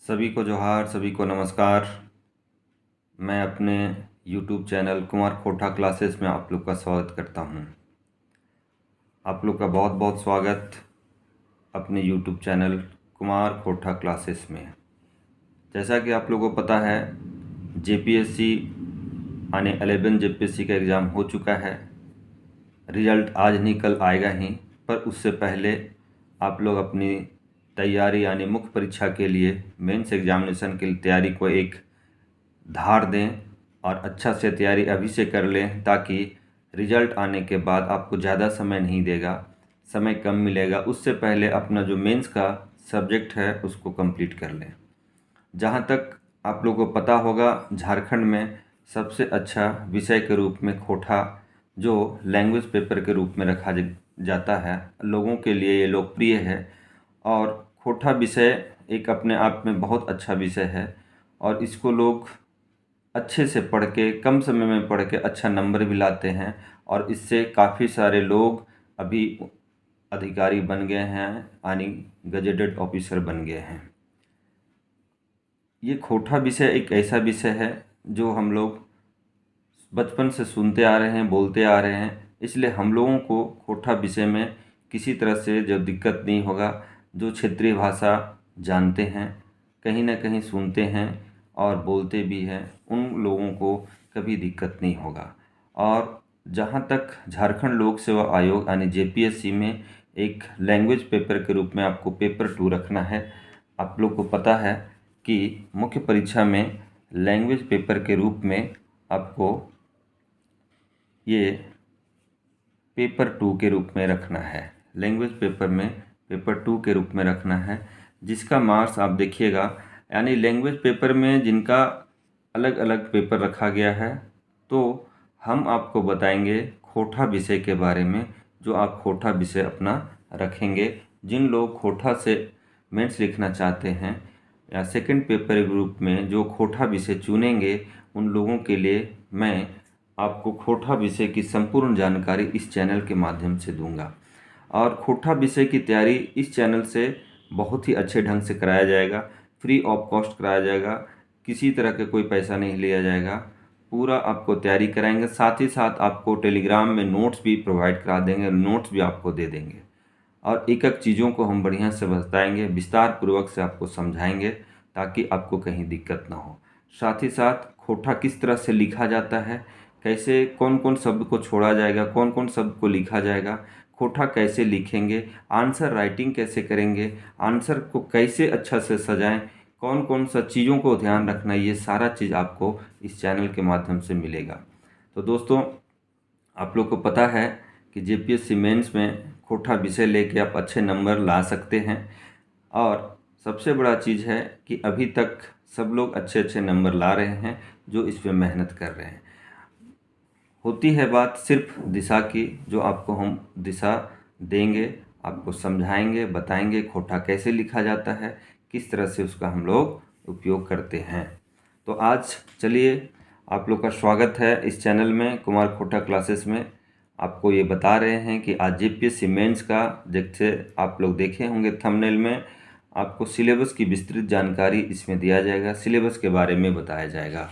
सभी को जोहार, सभी को नमस्कार। मैं अपने YouTube चैनल कुमार खोटा क्लासेस में आप लोग का स्वागत करता हूं। आप लोग का बहुत बहुत स्वागत अपने YouTube चैनल कुमार खोटा क्लासेस में। जैसा कि आप लोगों को पता है, JPSC आने 11 JPSC का एग्ज़ाम हो चुका है। रिज़ल्ट आज नहीं कल आएगा ही, पर उससे पहले आप लोग अपनी तैयारी यानी मुख्य परीक्षा के लिए मेंस एग्जामिनेशन की तैयारी को एक धार दें और अच्छा से तैयारी अभी से कर लें, ताकि रिज़ल्ट आने के बाद आपको ज़्यादा समय नहीं देगा, समय कम मिलेगा। उससे पहले अपना जो मेंस का सब्जेक्ट है उसको कंप्लीट कर लें। जहाँ तक आप लोगों को पता होगा, झारखंड में सबसे अच्छा विषय के रूप में खोटा जो लैंग्वेज पेपर के रूप में रखा जाता है, लोगों के लिए ये लोकप्रिय है। और खोटा विषय एक अपने आप में बहुत अच्छा विषय है और इसको लोग अच्छे से पढ़ के, कम समय में पढ़ के अच्छा नंबर भी लाते हैं और इससे काफ़ी सारे लोग अभी अधिकारी बन गए हैं, यानी गजेटेड ऑफिसर बन गए हैं। ये खोटा विषय एक ऐसा विषय है जो हम लोग बचपन से सुनते आ रहे हैं, बोलते आ रहे हैं, इसलिए हम लोगों को खोटा विषय में किसी तरह से जब दिक्कत नहीं होगा। जो क्षेत्रीय भाषा जानते हैं, कहीं ना कहीं सुनते हैं और बोलते भी हैं, उन लोगों को कभी दिक्कत नहीं होगा। और जहाँ तक झारखंड लोक सेवा आयोग यानी JPSC में एक लैंग्वेज पेपर के रूप में आपको पेपर 2 रखना है। आप लोग को पता है कि मुख्य परीक्षा में लैंग्वेज पेपर के रूप में आपको ये पेपर 2 के रूप में रखना है। लैंग्वेज पेपर में पेपर 2 के रूप में रखना है, जिसका मार्क्स आप देखिएगा, यानी लैंग्वेज पेपर में जिनका अलग अलग पेपर रखा गया है, तो हम आपको बताएंगे खोटा विषय के बारे में, जो आप खोटा विषय अपना रखेंगे। जिन लोग खोटा से मेंस लिखना चाहते हैं या सेकंड पेपर ग्रुप में जो खोटा विषय चुनेंगे, उन लोगों के लिए मैं आपको खोटा विषय की संपूर्ण जानकारी इस चैनल के माध्यम से दूंगा। और खोटा विषय की तैयारी इस चैनल से बहुत ही अच्छे ढंग से कराया जाएगा, फ्री ऑफ कॉस्ट कराया जाएगा, किसी तरह का कोई पैसा नहीं लिया जाएगा, पूरा आपको तैयारी कराएंगे। साथ ही साथ आपको टेलीग्राम में नोट्स भी प्रोवाइड करा देंगे, नोट्स भी आपको दे देंगे और एक एक चीज़ों को हम बढ़िया से बताएंगे, विस्तार पूर्वक से आपको समझाएंगे, ताकि आपको कहीं दिक्कत ना हो। साथ ही साथ खोटा किस तरह से लिखा जाता है, कैसे कौन कौन शब्द को छोड़ा जाएगा, कौन कौन शब्द को लिखा जाएगा, खोटा कैसे लिखेंगे, आंसर राइटिंग कैसे करेंगे, आंसर को कैसे अच्छा से सजाएं, कौन कौन सा चीज़ों को ध्यान रखना, ये सारा चीज़ आपको इस चैनल के माध्यम से मिलेगा। तो दोस्तों, आप लोग को पता है कि JPSC मेंस में खोटा विषय लेके आप अच्छे नंबर ला सकते हैं। और सबसे बड़ा चीज़ है कि अभी तक सब लोग अच्छे अच्छे नंबर ला रहे हैं जो इस पे मेहनत कर रहे हैं। होती है बात सिर्फ दिशा की, जो आपको हम दिशा देंगे, आपको समझाएंगे, बताएंगे खोटा कैसे लिखा जाता है, किस तरह से उसका हम लोग उपयोग करते हैं। तो आज चलिए, आप लोग का स्वागत है इस चैनल में कुमार खोटा क्लासेस में। आपको ये बता रहे हैं कि आज JPSC मेंस का, जैसे आप लोग देखे होंगे थंबनेल में, आपको सिलेबस की विस्तृत जानकारी इसमें दिया जाएगा, सिलेबस के बारे में बताया जाएगा।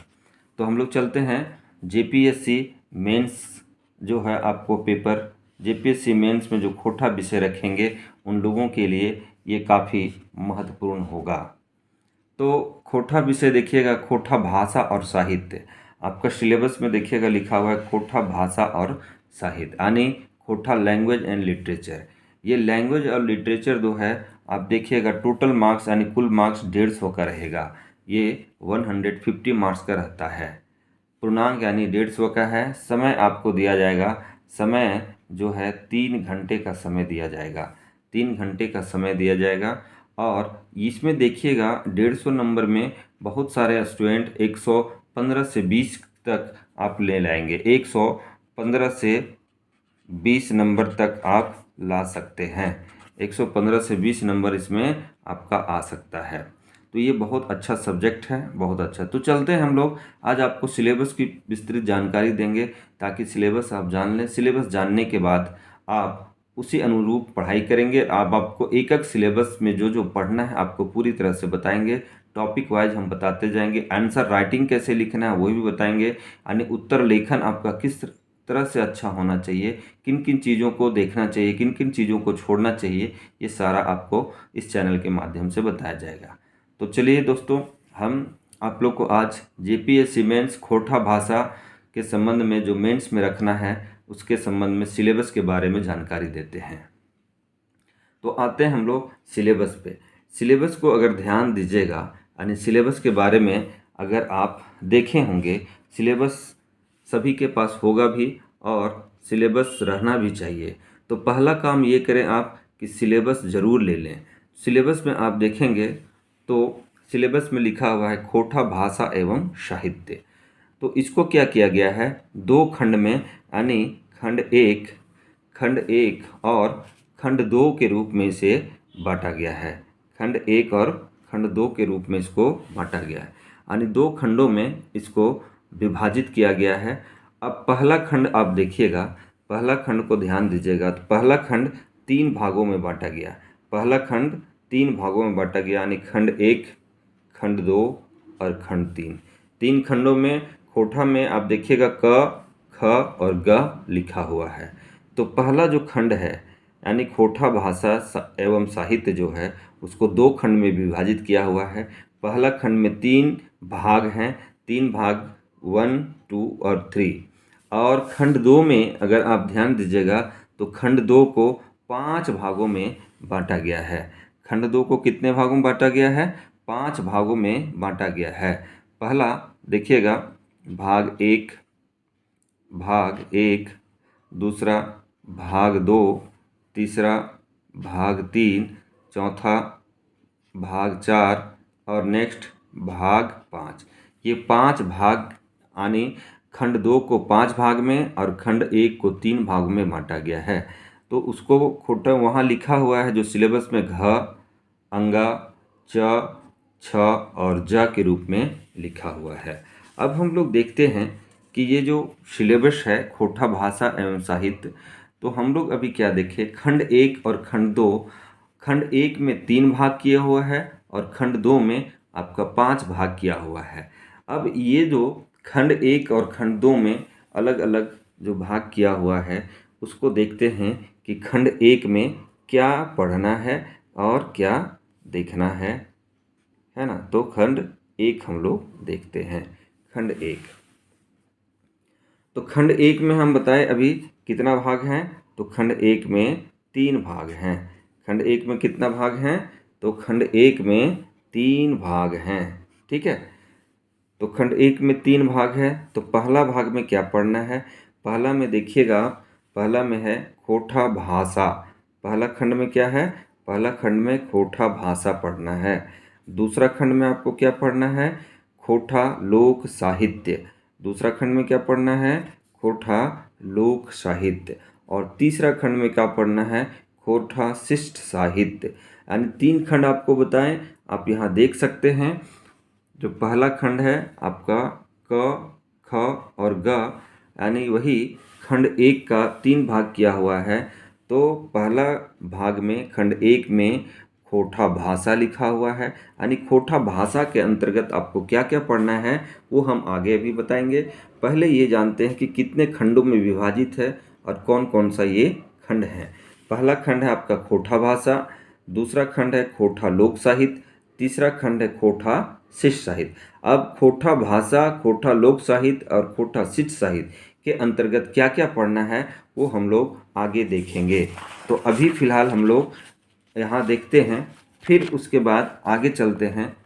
तो हम लोग चलते हैं। JPSC मेंस जो है, आपको पेपर JPSC मेंस में जो खोटा विषय रखेंगे, उन लोगों के लिए ये काफ़ी महत्वपूर्ण होगा। तो खोटा विषय देखिएगा, खोटा भाषा और साहित्य। आपका सिलेबस में देखिएगा लिखा हुआ है खोटा भाषा और साहित्य, यानी खोटा लैंग्वेज एंड लिटरेचर। ये लैंग्वेज और लिटरेचर जो है, आप देखिएगा टोटल मार्क्स यानी कुल मार्क्स 150 का रहेगा। ये 150 मार्क्स का रहता है। पूर्णांक यानी 150 का है। समय आपको दिया जाएगा, समय जो है 3 घंटे का समय दिया जाएगा, 3 घंटे का समय दिया जाएगा। और इसमें देखिएगा 150 नंबर में बहुत सारे स्टूडेंट 115 से 20 तक आप ले लाएंगे, 115 से 20 नंबर तक आप ला सकते हैं। 115 से 20 नंबर इसमें आपका आ सकता है। तो ये बहुत अच्छा सब्जेक्ट है, बहुत अच्छा। तो चलते हैं हम लोग, आज आपको सिलेबस की विस्तृत जानकारी देंगे, ताकि सिलेबस आप जान लें। सिलेबस जानने के बाद आप उसी अनुरूप पढ़ाई करेंगे। आप आपको एक एक सिलेबस में जो जो पढ़ना है आपको पूरी तरह से बताएंगे। टॉपिक वाइज हम बताते जाएंगे। आंसर राइटिंग कैसे लिखना है वो भी बताएंगे, यानी उत्तर लेखन आपका किस तरह से अच्छा होना चाहिए, किन किन चीज़ों को देखना चाहिए, किन किन चीज़ों को छोड़ना चाहिए, ये सारा आपको इस चैनल के माध्यम से बताया जाएगा। तो चलिए दोस्तों, हम आप लोग को आज जेपीएससी मेंस खोटा भाषा के संबंध में जो मेंस में रखना है उसके संबंध में सिलेबस के बारे में जानकारी देते हैं। तो आते हैं हम लोग सिलेबस पे। सिलेबस को अगर ध्यान दीजिएगा, यानी सिलेबस के बारे में अगर आप देखे होंगे, सिलेबस सभी के पास होगा भी और सिलेबस रहना भी चाहिए। तो पहला काम ये करें आप कि सिलेबस ज़रूर ले लें। सिलेबस में आप देखेंगे तो सिलेबस में लिखा हुआ है खोटा भाषा एवं साहित्य। तो इसको क्या किया गया है, दो खंड में, यानी खंड एक और खंड दो के रूप में इसे बांटा गया है। खंड एक और खंड दो के रूप में इसको बांटा गया है, यानी दो खंडों में इसको विभाजित किया गया है। अब पहला खंड आप देखिएगा, पहला खंड को ध्यान दीजिएगा, तो पहला खंड 3 भागों में बांटा गया। पहला खंड 3 भागों में बांटा गया, यानी खंड एक, खंड दो और खंड तीन। 3 खंडों में खोटा में आप देखिएगा क, ख और ग लिखा हुआ है। तो पहला जो खंड है, यानी खोटा भाषा एवं साहित्य जो है, उसको 2 खंड में विभाजित किया हुआ है। पहला खंड में 3 भाग हैं, 3 भाग 1, 2 और 3। और खंड 2 में अगर आप ध्यान दीजिएगा तो खंड 2 को 5 भागों में बांटा गया है। खंड 2 को कितने भागों में बांटा गया है, 5 भागों में बांटा गया है। पहला देखिएगा भाग एक, दूसरा भाग 2, तीसरा भाग 3, चौथा भाग 4 और नेक्स्ट भाग 5। ये 5 भाग, यानी खंड 2 को 5 भाग में और खंड 1 को 3 भागों में बांटा गया है। तो उसको खोटा वहाँ लिखा हुआ है जो सिलेबस में घ, अंगा, च, छ और ज के रूप में लिखा हुआ है। अब हम लोग देखते हैं कि ये जो सिलेबस है खोटा भाषा एवं साहित्य, तो हम लोग अभी क्या देखें, खंड 1 और खंड 2। खंड 1 में 3 भाग किया हुआ है और खंड 2 में आपका 5 भाग किया हुआ है। अब ये जो खंड 1 और खंड 2 में अलग अलग जो भाग किया हुआ है उसको देखते हैं कि खंड 1 में क्या पढ़ना है और क्या देखना है ना। तो खंड 1 हम लोग देखते हैं। खंड 1, तो खंड 1 में हम बताएं अभी कितना भाग हैं, तो खंड 1 में 3 भाग हैं। खंड 1 में कितना भाग हैं, तो खंड 1 में 3 भाग हैं। ठीक है, तो खंड 1 में 3 भाग है। तो पहला भाग में क्या पढ़ना है, पहला में देखिएगा, पहला में है खोटा भाषा। पहला खंड में क्या है, पहला खंड में खोटा भाषा पढ़ना है। दूसरा खंड में आपको क्या पढ़ना है, खोटा लोक साहित्य। दूसरा खंड में क्या पढ़ना है, खोटा लोक साहित्य। और तीसरा खंड में क्या पढ़ना है, खोटा शिष्ट साहित्य। यानी 3 खंड आपको बताएं, आप यहाँ देख सकते हैं। जो पहला खंड है आपका क, ख और ग, यानी वही खंड 1 का 3 भाग किया हुआ है। तो पहला भाग में खंड 1 में खोटा भाषा लिखा हुआ है, यानी खोटा भाषा के अंतर्गत आपको क्या क्या पढ़ना है वो हम आगे भी बताएंगे। पहले ये जानते हैं कि कितने खंडों में विभाजित है और कौन कौन सा ये खंड है। पहला खंड है आपका खोटा भाषा, दूसरा खंड है खोटा लोक साहित्य, तीसरा खंड है खोटा शिष्ट साहित्य। अब खोटा भाषा, खोटा लोक साहित्य और खोटा शिष्ट साहित्य के अंतर्गत क्या क्या पढ़ना है वो हम लोग आगे देखेंगे। तो अभी फ़िलहाल हम लोग यहाँ देखते हैं, फिर उसके बाद आगे चलते हैं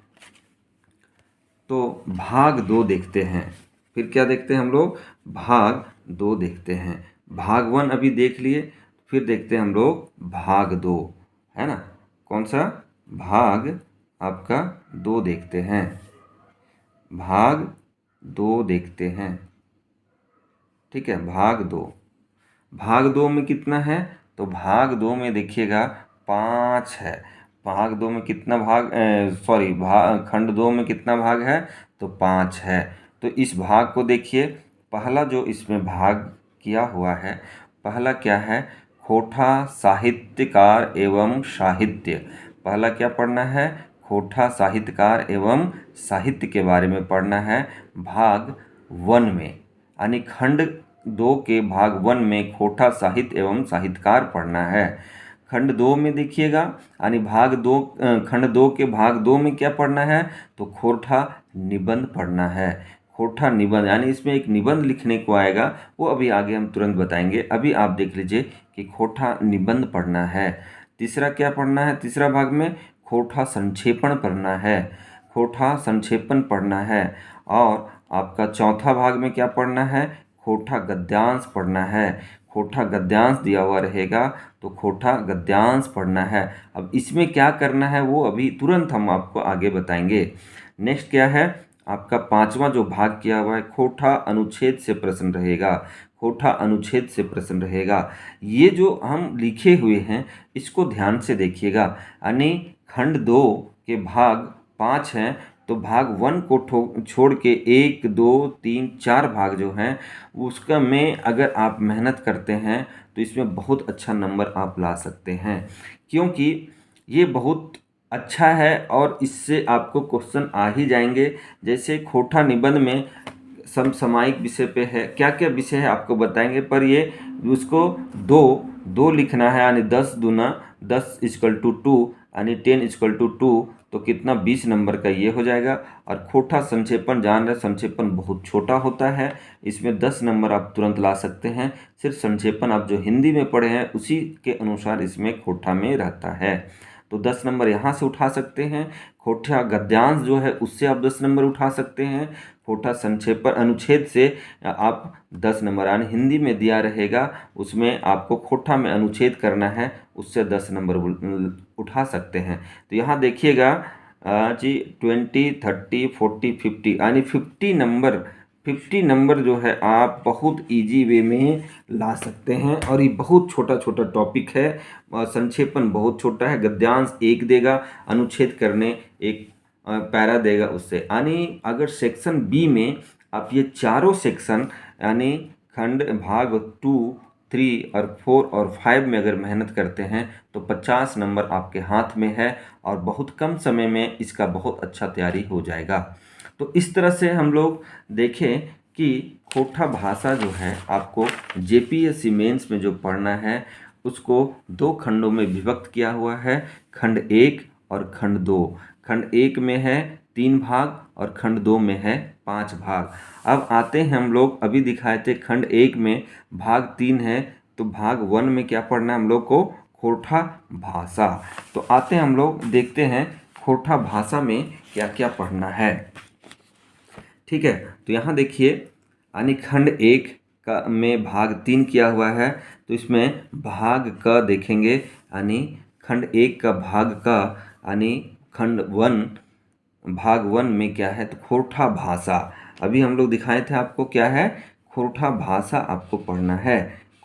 तो भाग 2 देखते हैं। फिर क्या देखते हैं हम लोग, भाग 2 देखते हैं। भाग 1 अभी देख लिए, फिर देखते हैं हम लोग भाग 2, है ना। कौन सा भाग, आपका 2 देखते हैं। भाग 2 देखते हैं, ठीक है। भाग 2 में कितना है, तो भाग 2 में देखिएगा 5 है। भाग 2 में कितना भाग, खंड 2 में कितना भाग है, तो 5 है। तो इस भाग को देखिए, पहला जो इसमें भाग किया हुआ है, पहला क्या है, खोटा साहित्यकार एवं साहित्य। पहला क्या पढ़ना है? खोटा साहित्यकार एवं साहित्य के बारे में पढ़ना है भाग 1 में, यानी खंड 2 के भाग 1 में खोटा साहित्य एवं साहित्यकार पढ़ना है। खंड 2 में देखिएगा, यानी खंड 2 के भाग 2 में क्या पढ़ना है? तो खोटा निबंध पढ़ना है। खोटा निबंध यानी इसमें एक निबंध लिखने को आएगा, वो अभी आगे हम तुरंत बताएंगे। अभी आप देख लीजिए कि खोटा निबंध पढ़ना है। तीसरा क्या पढ़ना है? तीसरा भाग में खोटा संक्षेपण पढ़ना है। खोटा संक्षेपण पढ़ना है। और आपका चौथा भाग में क्या पढ़ना है? खोटा गद्यांश पढ़ना है। खोटा गद्यांश दिया हुआ रहेगा, तो खोटा गद्यांश पढ़ना है। अब इसमें क्या करना है वो अभी तुरंत हम आपको आगे बताएंगे। नेक्स्ट क्या है? आपका 5वां जो भाग किया हुआ है, खोटा अनुच्छेद से प्रश्न रहेगा। खोटा अनुच्छेद से प्रश्न रहेगा। ये जो हम लिखे हुए हैं इसको ध्यान से देखिएगा, यानी खंड 2 के भाग 5 हैं, तो भाग 1 को छोड़ के 1, 2, 3, 4 भाग जो हैं उसका में अगर आप मेहनत करते हैं तो इसमें बहुत अच्छा नंबर आप ला सकते हैं, क्योंकि ये बहुत अच्छा है और इससे आपको क्वेश्चन आ ही जाएंगे। जैसे खोटा निबंध में समसामयिक विषय पे है, क्या क्या विषय है आपको बताएंगे, पर ये उसको दो दो लिखना है, यानी 10 दूना 10 = 2, यानी 10 = 2, तो कितना 20 नंबर का ये हो जाएगा। और खोटा संक्षेपण जान रहे, संक्षेपण बहुत छोटा होता है, इसमें 10 नंबर आप तुरंत ला सकते हैं। सिर्फ संक्षेपण आप जो हिंदी में पढ़े हैं उसी के अनुसार इसमें खोटा में रहता है, तो 10 नंबर यहाँ से उठा सकते हैं। खोटा गद्यांश जो है उससे आप 10 नंबर उठा सकते हैं। खोटा संक्षेपण अनुच्छेद से आप 10 नंबर, यानी हिंदी में दिया रहेगा उसमें आपको खोटा में अनुच्छेद करना है, उससे 10 नंबर उठा सकते हैं। तो यहाँ देखिएगा जी 20, 30, 40, 50, यानी 50 नंबर जो है आप बहुत इजी वे में ला सकते हैं। और ये बहुत छोटा छोटा टॉपिक है, संक्षेपण बहुत छोटा है, गद्यांश 1 देगा, अनुच्छेद करने एक पैरा देगा उससे। यानी अगर सेक्शन बी में आप ये चारों सेक्शन यानी खंड भाग 2, 3 और 4 और 5 में अगर मेहनत करते हैं तो 50 नंबर आपके हाथ में है और बहुत कम समय में इसका बहुत अच्छा तैयारी हो जाएगा। तो इस तरह से हम लोग देखें कि खोटा भाषा जो है आपको जेपीएससी मेंस में जो पढ़ना है उसको 2 खंडों में विभक्त किया हुआ है, खंड 1 और खंड 2। खंड 1 में है 3 भाग और खंड 2 में है 5 भाग। अब आते हैं हम लोग, अभी दिखाए थे खंड 1 में भाग 3 है, तो भाग 1 में क्या पढ़ना है हम लोग को? खोटा भाषा। तो आते हैं हम लोग देखते हैं खोटा भाषा में क्या क्या पढ़ना है। ठीक है, तो यहाँ देखिए, यानी खंड 1 का में भाग 3 किया हुआ है, तो इसमें भाग क देखेंगे, यानी खंड 1 का भाग का, यानी खंड 1 भाग 1 में क्या है? तो खोटा भाषा। अभी हम लोग दिखाए थे आपको क्या है? खोटा भाषा आपको पढ़ना है,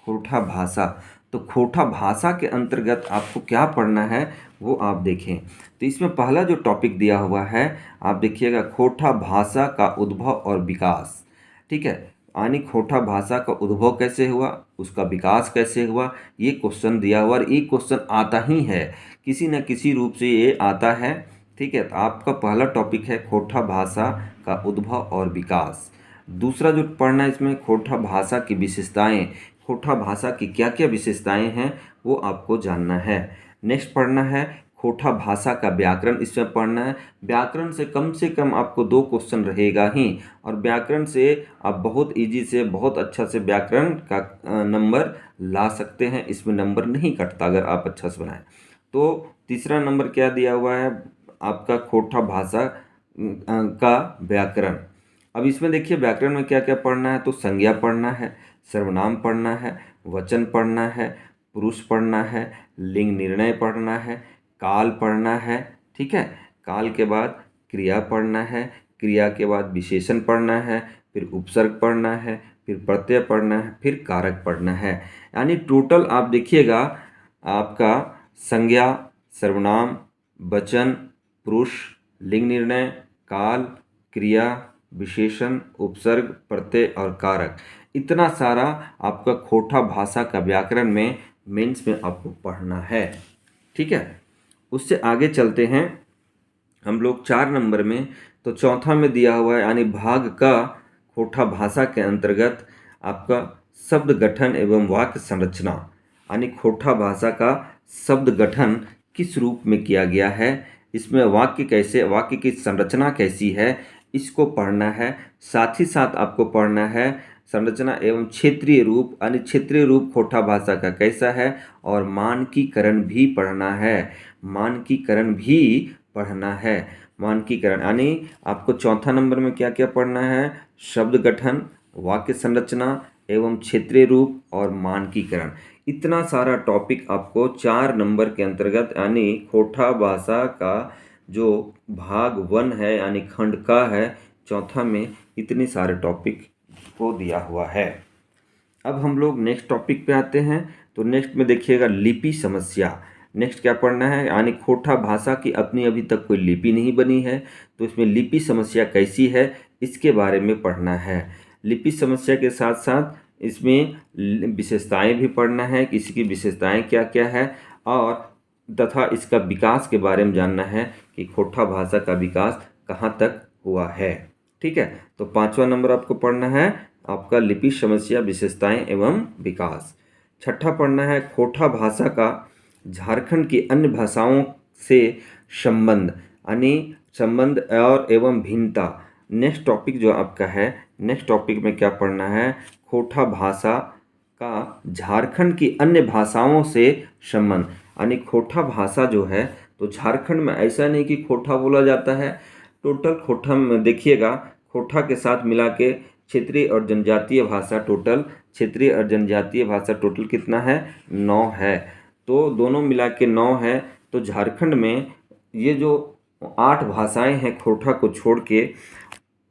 खोटा भाषा। तो खोटा भाषा के अंतर्गत आपको क्या पढ़ना है वो आप देखें। तो इसमें पहला जो टॉपिक दिया हुआ है आप देखिएगा, खोटा भाषा का उद्भव और विकास। ठीक है, यानी खोटा भाषा का उद्भव कैसे हुआ, उसका विकास कैसे हुआ, ये क्वेश्चन दिया हुआ और ये क्वेश्चन आता ही है, किसी न किसी रूप से ये आता है। ठीक है, तो आपका पहला टॉपिक है खोटा भाषा का उद्भव और विकास। दूसरा जो पढ़ना है इसमें खोटा भाषा की विशेषताएं, खोटा भाषा की क्या क्या विशेषताएं हैं वो आपको जानना है। नेक्स्ट पढ़ना है खोटा भाषा का व्याकरण, इसमें पढ़ना है। व्याकरण से कम आपको 2 क्वेश्चन रहेगा ही, और व्याकरण से आप बहुत इजी से बहुत अच्छा से व्याकरण का नंबर ला सकते हैं, इसमें नंबर नहीं कटता अगर आप अच्छा से बनाएं। तो तीसरा नंबर क्या दिया हुआ है आपका? खोटा भाषा का व्याकरण। अब इसमें देखिए व्याकरण में क्या क्या पढ़ना है, तो संज्ञा पढ़ना है, सर्वनाम पढ़ना है, वचन पढ़ना है, पुरुष पढ़ना है, लिंग निर्णय पढ़ना है, काल पढ़ना है। ठीक है, काल के बाद क्रिया पढ़ना है, क्रिया के बाद विशेषण पढ़ना है, फिर उपसर्ग पढ़ना है, फिर प्रत्यय पढ़ना है, फिर कारक पढ़ना है। यानी टोटल आप देखिएगा आपका संज्ञा, सर्वनाम, वचन, पुरुष, लिंग निर्णय, काल, क्रिया, विशेषण, उपसर्ग, प्रत्यय और कारक, इतना सारा आपका खोटा भाषा का व्याकरण में मेंस में आपको पढ़ना है। ठीक है, उससे आगे चलते हैं हम लोग 4 नंबर में। तो चौथा में दिया हुआ है यानी भाग का खोटा भाषा के अंतर्गत आपका शब्द गठन एवं वाक्य संरचना, यानी खोटा भाषा का शब्द गठन किस रूप में किया गया है, इसमें वाक्य की संरचना कैसी है, इसको पढ़ना है। साथ ही साथ आपको पढ़ना है संरचना एवं क्षेत्रीय रूप, यानी क्षेत्रीय रूप खोटा भाषा का कैसा है, और मानकीकरण भी पढ़ना है। मानकीकरण भी पढ़ना है। मानकीकरण यानी आपको चौथा नंबर में क्या क्या पढ़ना है, शब्द गठन, वाक्य संरचना एवं क्षेत्रीय रूप और मानकीकरण। इतना सारा टॉपिक आपको 4 नंबर के अंतर्गत यानी खोटा भाषा का जो भाग 1 है यानी खंड का है, चौथा में इतने सारे टॉपिक को दिया हुआ है। अब हम लोग नेक्स्ट टॉपिक पे आते हैं। तो नेक्स्ट में देखिएगा लिपि समस्या। नेक्स्ट क्या पढ़ना है, यानी खोटा भाषा की अपनी अभी तक कोई लिपि नहीं बनी है, तो इसमें लिपि समस्या कैसी है इसके बारे में पढ़ना है। लिपि समस्या के साथ साथ इसमें विशेषताएं भी पढ़ना है कि इसकी विशेषताएं क्या क्या है, और तथा इसका विकास के बारे में जानना है कि खोटा भाषा का विकास कहाँ तक हुआ है। ठीक है, तो 5वां नंबर आपको पढ़ना है आपका लिपि समस्या, विशेषताएं एवं विकास। छठा पढ़ना है खोटा भाषा का झारखंड की अन्य भाषाओं से संबंध, यानी संबंध और एवं भिन्नता। नेक्स्ट टॉपिक जो आपका है, नेक्स्ट टॉपिक में क्या पढ़ना है, खोटा भाषा का झारखंड की अन्य भाषाओं से संबंध, यानी खोटा भाषा जो है तो झारखंड में ऐसा नहीं कि खोटा बोला जाता है, टोटल खोटा में देखिएगा खोटा के साथ मिला के क्षेत्रीय और जनजातीय भाषा टोटल कितना है, 9 है। तो दोनों मिला के 9 है। तो झारखंड में ये जो 8 भाषाएं हैं खोटा को छोड़ के,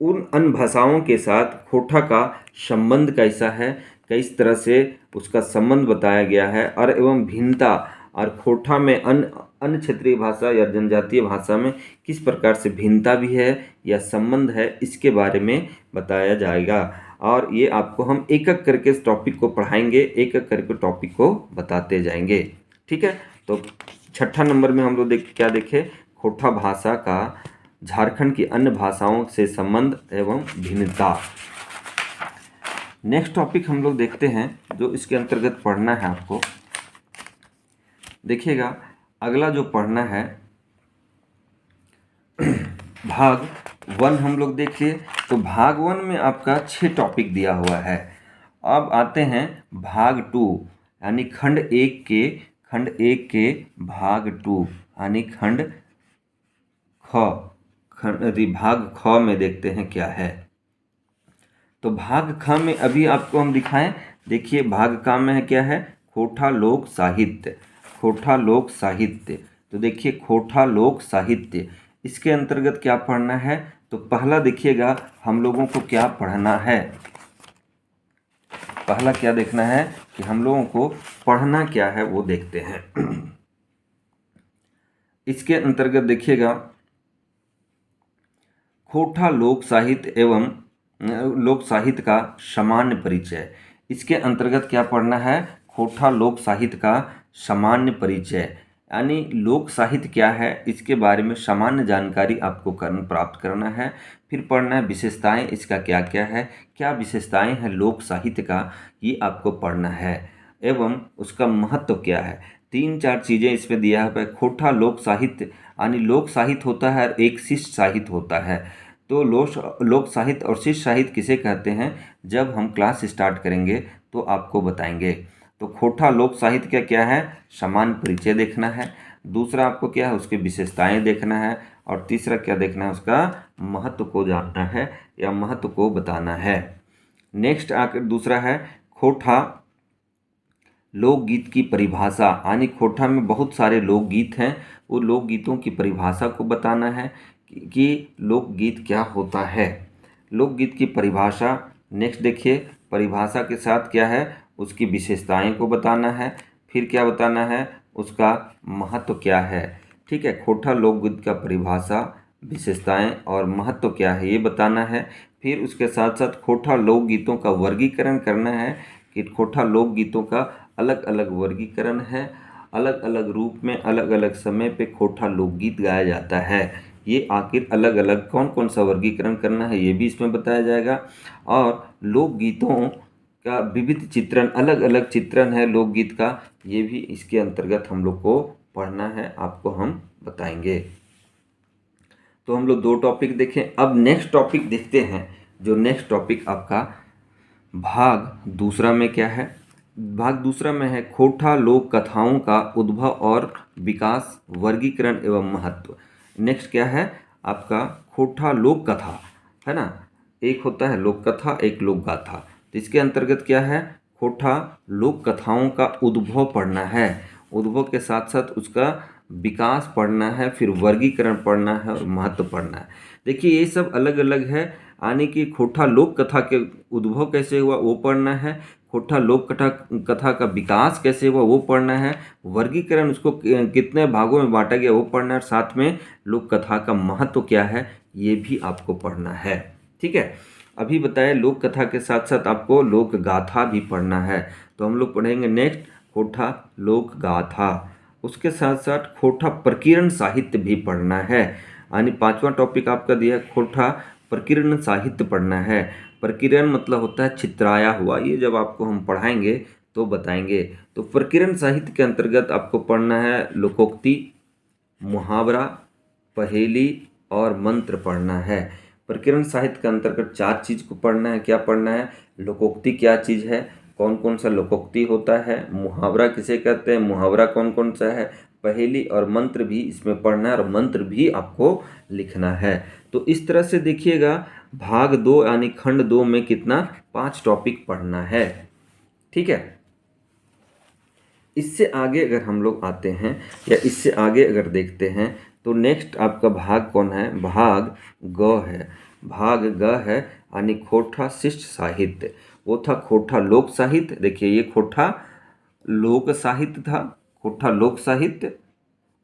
उन अन्य भाषाओं के साथ खोटा का संबंध कैसा है, किस तरह से उसका संबंध बताया गया है, और एवं भिन्नता, और खोटा में अन्य क्षेत्रीय भाषा या जनजातीय भाषा में किस प्रकार से भिन्नता भी है या संबंध है, इसके बारे में बताया जाएगा। और ये आपको हम एक एक करके इस टॉपिक को पढ़ाएंगे, एक एक करके टॉपिक को बताते जाएंगे। ठीक है, तो छठा नंबर में हम लोग क्या देखें, खोटा भाषा का झारखंड की अन्य भाषाओं से संबंध एवं भिन्नता। नेक्स्ट टॉपिक हम लोग देखते हैं जो इसके अंतर्गत पढ़ना है आपको। देखिएगा अगला जो पढ़ना है भाग 1 हम लोग देखिए। तो भाग 1 में आपका 6 टॉपिक दिया हुआ है। अब आते हैं भाग 2 यानी खंड 1 के भाग 2 यानी भाग ख में देखते हैं क्या है। तो भाग ख में अभी आपको हम दिखाएं, देखिए भाग क में है क्या है, खोटा लोक साहित्य। खोटा लोक साहित्य, तो देखिए खोटा लोक साहित्य, इसके अंतर्गत क्या पढ़ना है। तो पहला देखिएगा हम लोगों को क्या पढ़ना है, पहला क्या देखना है कि हम लोगों को पढ़ना क्या है वो देखते हैं। इसके अंतर्गत देखिएगा खोटा लोक साहित्य एवं लोक साहित्य का सामान्य परिचय। इसके अंतर्गत क्या पढ़ना है, खोटा लोक साहित्य का सामान्य परिचय, यानी लोक साहित्य क्या है इसके बारे में सामान्य जानकारी आपको प्राप्त करना है। फिर पढ़ना है विशेषताएं, इसका क्या क्या है, क्या विशेषताएं हैं लोक साहित्य का, ये आपको पढ़ना है, एवं उसका महत्व क्या है। 3-4 चीज़ें इसमें दिया है। खोटा लोक साहित्य यानी लोक साहित्य होता है और एक शिष्ट साहित्य होता है। तो लोक साहित्य और शिष्ट साहित्य किसे कहते हैं, जब हम क्लास स्टार्ट करेंगे तो आपको बताएंगे। तो खोटा लोक साहित्य का क्या है, सामान्य परिचय देखना है। दूसरा आपको क्या है, उसकी विशेषताएं देखना है। और तीसरा क्या देखना है, उसका महत्व को जानना है या महत्व को बताना है। नेक्स्ट आकर दूसरा है खोटा लोकगीत की परिभाषा, यानी खोटा में बहुत सारे लोकगीत हैं, वो लोकगीतों की परिभाषा को बताना है कि लोकगीत क्या होता है। लोकगीत की परिभाषा, नेक्स्ट देखिए परिभाषा के साथ क्या है, उसकी विशेषताएं को बताना है। फिर क्या बताना है, उसका महत्व क्या है। ठीक है, खोटा लोकगीत का परिभाषा, विशेषताएं और महत्व क्या है ये बताना है। फिर उसके साथ साथ खोटा लोकगीतों का वर्गीकरण करना है कि खोटा लोकगीतों का अलग अलग वर्गीकरण है, अलग अलग रूप में अलग अलग समय पे खोटा लोकगीत गाया जाता है। ये आखिर अलग अलग कौन कौन सा वर्गीकरण करना है ये भी इसमें बताया जाएगा। और लोकगीतों का विविध चित्रण, अलग अलग चित्रण है लोकगीत का, ये भी इसके अंतर्गत हम लोग को पढ़ना है, आपको हम बताएंगे। तो हम लोग 2 टॉपिक देखें। अब नेक्स्ट टॉपिक देखते हैं। जो नेक्स्ट टॉपिक आपका भाग दूसरा में क्या है? भाग दूसरा में है खोटा लोक कथाओं का उद्भव और विकास, वर्गीकरण एवं महत्व। नेक्स्ट क्या है आपका? खोटा लोक कथा, है ना। एक होता है लोक कथा, एक लोक गाथा। तो इसके अंतर्गत क्या है? खोटा लोक कथाओं का उद्भव पढ़ना है, उद्भव के साथ साथ उसका विकास पढ़ना है, फिर वर्गीकरण पढ़ना है और महत्व पढ़ना है। देखिए ये सब अलग अलग है, यानी कि खोटा लोक कथा के उद्भव कैसे हुआ वो पढ़ना है, खोटा लोक कथा का विकास कैसे हुआ वो पढ़ना है, वर्गीकरण उसको कितने भागों में बांटा गया वो पढ़ना है, साथ में लोक कथा का महत्व क्या है ये भी आपको पढ़ना है। ठीक है। अभी बताए लोक कथा के साथ साथ आपको लोक गाथा भी पढ़ना है। तो हम लोग पढ़ेंगे नेक्स्ट खोटा लोक गाथा। उसके साथ साथ खोटा प्रकीर्णन साहित्य भी पढ़ना है, यानी 5वां टॉपिक आपका दिया है खोटा प्रकीर्णन साहित्य पढ़ना है। प्रकीर्णन मतलब होता है चित्राया हुआ, ये जब आपको हम पढ़ाएंगे तो बताएंगे। तो प्रकीर्णन साहित्य के अंतर्गत आपको पढ़ना है लोकोक्ति, मुहावरा, पहेली और मंत्र पढ़ना है। प्रकीर्णन साहित्य के अंतर्गत 4 चीज़ को पढ़ना है। क्या पढ़ना है? लोकोक्ति क्या चीज़ है, कौन कौन सा लोकोक्ति होता है, मुहावरा किसे कहते हैं, मुहावरा कौन कौन सा है, पहेली और मंत्र भी इसमें पढ़ना है और मंत्र भी आपको लिखना है। तो इस तरह से देखिएगा भाग 2 यानी खंड 2 में कितना 5 टॉपिक पढ़ना है। ठीक है। इससे आगे अगर हम लोग आते हैं या इससे आगे अगर देखते हैं तो नेक्स्ट आपका भाग कौन है? भाग ग है। भाग ग है यानी खोटा शिष्ट साहित्य। वो था खोटा लोक साहित्य। देखिए ये खोटा लोक साहित्य था, खोटा लोक साहित्य,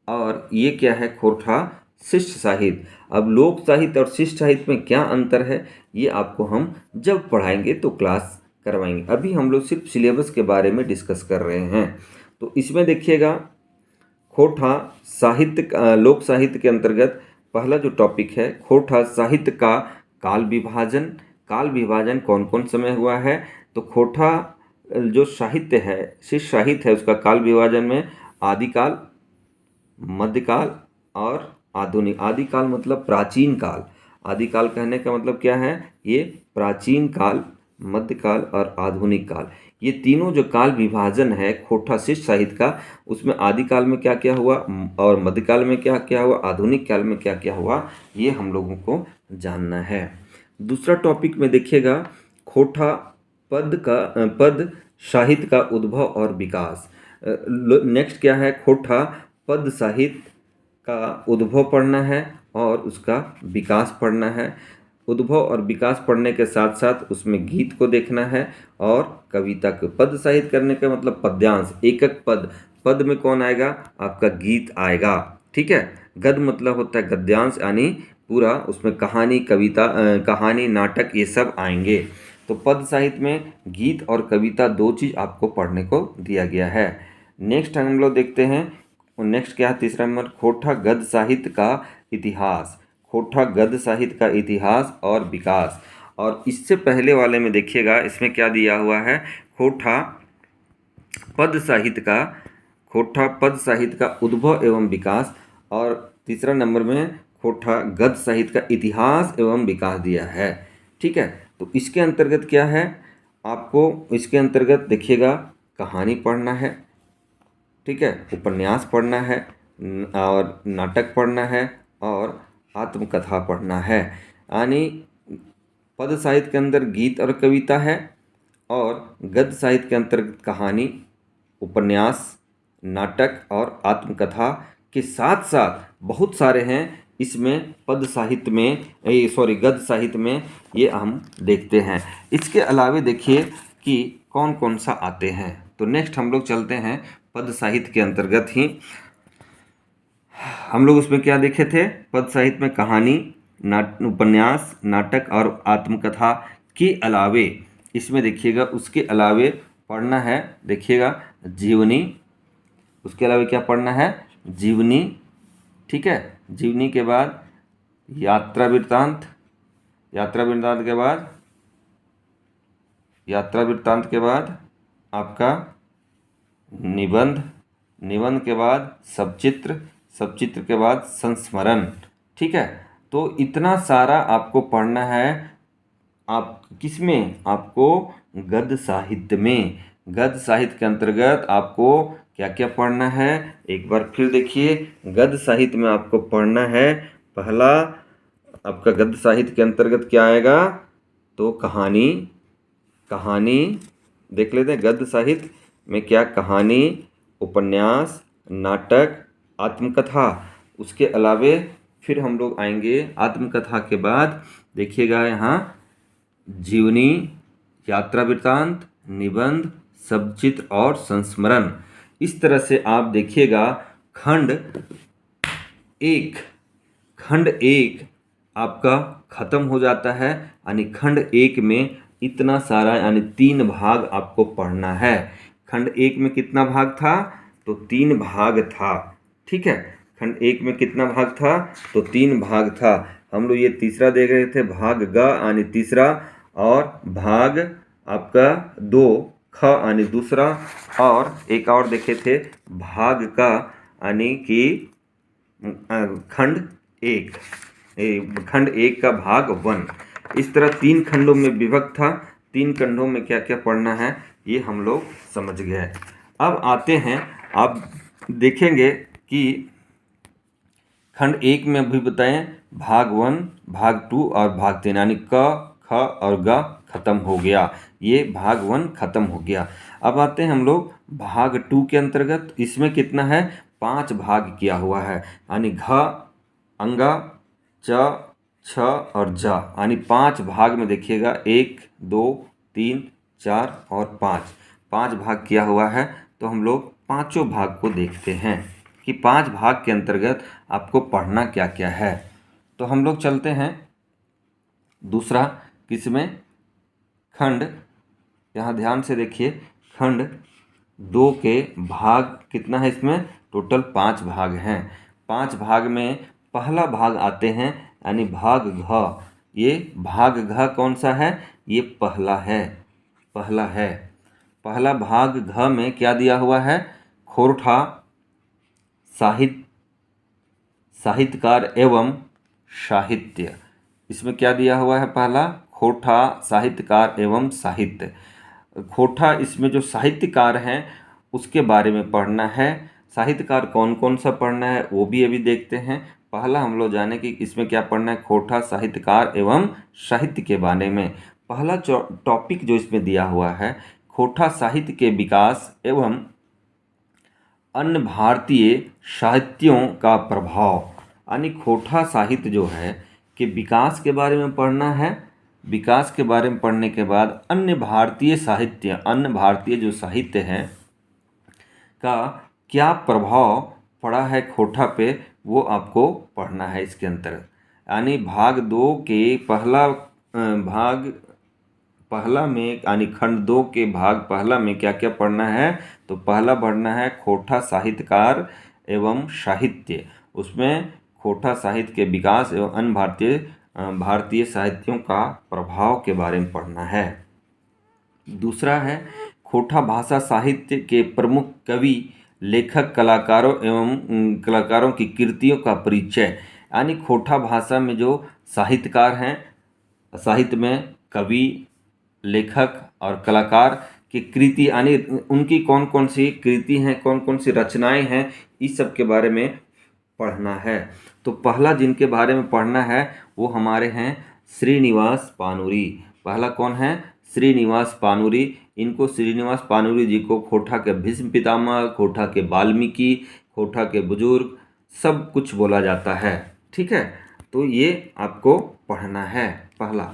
और ये क्या है? खोटा शिष्ट साहित्य। अब लोक साहित्य और शिष्ट साहित्य में क्या अंतर है ये आपको हम जब पढ़ाएंगे तो क्लास करवाएंगे। अभी हम लोग सिर्फ सिलेबस के बारे में डिस्कस कर रहे हैं। तो इसमें देखिएगा खोटा साहित्य लोक साहित्य के अंतर्गत पहला जो टॉपिक है खोटा साहित्य का काल विभाजन। काल विभाजन कौन कौन समय हुआ है? तो खोटा जो साहित्य है, शिष्ट साहित्य है, उसका काल विभाजन में आदिकाल, मध्यकाल और आधुनिक। आदिकाल मतलब प्राचीन काल। आदिकाल कहने का मतलब क्या है? ये प्राचीन काल, मध्यकाल और आधुनिक काल, ये तीनों जो काल विभाजन है खोटा शिष्ट साहित्य का, उसमें आदिकाल में क्या क्या हुआ और मध्यकाल में क्या क्या हुआ, आधुनिक काल में क्या क्या हुआ, ये हम लोगों को जानना है। दूसरा टॉपिक में देखिएगा खोटा पद साहित्य का उद्भव और विकास। नेक्स्ट क्या है? खोटा पद साहित्य का उद्भव पढ़ना है और उसका विकास पढ़ना है। उद्भव और विकास पढ़ने के साथ साथ उसमें गीत को देखना है और कविता को। पद साहित्य करने का मतलब पद्यांश, एकक पद, पद में कौन आएगा? आपका गीत आएगा। ठीक है। गद्य मतलब होता है गद्यांश, यानी पूरा उसमें कहानी, कविता, कहानी, नाटक ये सब आएंगे। तो पद साहित्य में गीत और कविता 2 चीज़ आपको पढ़ने को दिया गया है। नेक्स्ट हम लोग देखते हैं, नेक्स्ट क्या है? तीसरा नंबर खोटा गद्य साहित्य का इतिहास। खोटा गद्य साहित्य का इतिहास और विकास। और इससे पहले वाले में देखिएगा इसमें क्या दिया हुआ है? खोटा पद साहित्य का उद्भव एवं विकास, और तीसरा नंबर में खोटा गद्य साहित्य का इतिहास एवं विकास दिया है। ठीक है। तो इसके अंतर्गत क्या है? आपको इसके अंतर्गत देखिएगा कहानी पढ़ना है, ठीक है, उपन्यास पढ़ना है और नाटक पढ़ना है और आत्मकथा पढ़ना है। यानी पद साहित्य के अंदर गीत और कविता है और गद्य साहित्य के अंतर्गत कहानी, उपन्यास, नाटक और आत्मकथा के साथ साथ बहुत सारे हैं इसमें पद साहित्य में, गद्य साहित्य में, ये हम देखते हैं। इसके अलावे देखिए कि कौन कौन सा आते हैं। तो नेक्स्ट हम लोग चलते हैं पद साहित्य के अंतर्गत ही। हम लोग उसमें क्या देखे थे? पद साहित्य में कहानी, उपन्यास, नाटक और आत्मकथा के अलावे इसमें देखिएगा उसके अलावे पढ़ना है, देखिएगा, जीवनी। उसके अलावा क्या पढ़ना है? जीवनी, ठीक है। जीवनी के बाद यात्रा वृत्तांत, यात्रा वृत्तांत के बाद आपका निबंध, निबंध के बाद सबचित्र, सबचित्र के बाद संस्मरण, ठीक है। तो इतना सारा आपको पढ़ना है। आप किस में? आपको गद्य साहित्य में। गद्य साहित्य के अंतर्गत आपको क्या क्या पढ़ना है? एक बार फिर देखिए, गद्य साहित्य में आपको पढ़ना है, पहला आपका गद्य साहित्य के अंतर्गत क्या आएगा? तो कहानी, कहानी देख लेते हैं। गद्य साहित्य में क्या? कहानी, उपन्यास, नाटक, आत्मकथा। उसके अलावे फिर हम लोग आएंगे आत्मकथा के बाद, देखिएगा यहाँ जीवनी, यात्रा वृत्तांत, निबंध, सबचित्र और संस्मरण। इस तरह से आप देखिएगा खंड एक आपका खत्म हो जाता है। यानी खंड एक में इतना सारा, यानी 3 भाग आपको पढ़ना है। खंड एक में कितना भाग था? तो 3 भाग था, ठीक है। खंड एक में कितना भाग था? तो 3 भाग था। हम लोग ये तीसरा देख रहे थे, भाग ग यानी तीसरा, और भाग आपका 2 ख यानी दूसरा, और एक और देखे थे भाग का यानी कि खंड एक का भाग 1। इस तरह 3 खंडों में विभक्त था। 3 खंडों में क्या क्या पढ़ना है ये हम लोग समझ गए। अब आते हैं, आप देखेंगे कि खंड 1 में अभी बताएं भाग 1, भाग 2 और भाग 3, यानी क, ख और ग खत्म हो गया। ये भाग 1 खत्म हो गया। अब आते हैं हम लोग भाग 2 के अंतर्गत। इसमें कितना है? 5 भाग किया हुआ है, यानी घ, अंगा, च, छ और ज, यानी 5 भाग में देखिएगा, 1, 2, 3, 4 और 5 भाग किया हुआ है। तो हम लोग पांचों भाग को देखते हैं कि 5 भाग के अंतर्गत आपको पढ़ना क्या क्या है। तो हम लोग चलते हैं दूसरा, किसमें? खंड, यहाँ ध्यान से देखिए, खंड 2 के भाग कितना है? इसमें टोटल 5 भाग हैं। 5 भाग में पहला भाग आते हैं, यानी भाग घ। ये भाग घ कौन सा है? ये पहला है, पहला है। पहला भाग घ में क्या दिया हुआ है? खोरठा, साहित्यकार एवं साहित्य। इसमें क्या दिया हुआ है? पहला खोरठा, साहित्यकार एवं साहित्य। खोरठा, इसमें जो साहित्यकार हैं उसके बारे में पढ़ना है। साहित्यकार कौन कौन सा पढ़ना है वो भी अभी देखते हैं। पहला हम लोग जाने कि इसमें क्या पढ़ना है, खोरठा, साहित्यकार एवं साहित्य के बारे में। पहला टॉपिक जो इसमें दिया हुआ है, खोरठा साहित्य के विकास एवं अन्य भारतीय साहित्यों का प्रभाव। यानी खोरठा साहित्य जो है कि विकास के बारे में पढ़ना है। विकास के बारे में पढ़ने के बाद अन्य भारतीय साहित्य, अन्य भारतीय जो साहित्य है का क्या प्रभाव पड़ा है खोरठा पे, वो आपको पढ़ना है इसके अंतर्गत। यानी भाग 2 के पहला में, यानी खंड 2 के भाग पहला में क्या क्या पढ़ना है? तो पहला पढ़ना है खोरठा साहित्यकार एवं साहित्य। उसमें खोरठा साहित्य के विकास एवं अन्य भारतीय साहित्यों का प्रभाव के बारे में पढ़ना है। दूसरा है खोरठा भाषा साहित्य के प्रमुख कवि, लेखक, कलाकारों की कृतियों का परिचय। यानी खोरठा भाषा में जो साहित्यकार हैं, साहित्य में कवि, लेखक और कलाकार की कृति, यानी उनकी कौन कौन सी कृति हैं, कौन कौन सी रचनाएं हैं, इस सब के बारे में पढ़ना है। तो पहला जिनके बारे में पढ़ना है वो हमारे हैं श्रीनिवास पानुरी। पहला कौन है? श्रीनिवास पानुरी। इनको, श्रीनिवास पानुरी जी को खोरठा के भीष्म पितामह, खोरठा के वाल्मीकि, खोरठा के बुजुर्ग, सब कुछ बोला जाता है, ठीक है। तो ये आपको पढ़ना है पहला।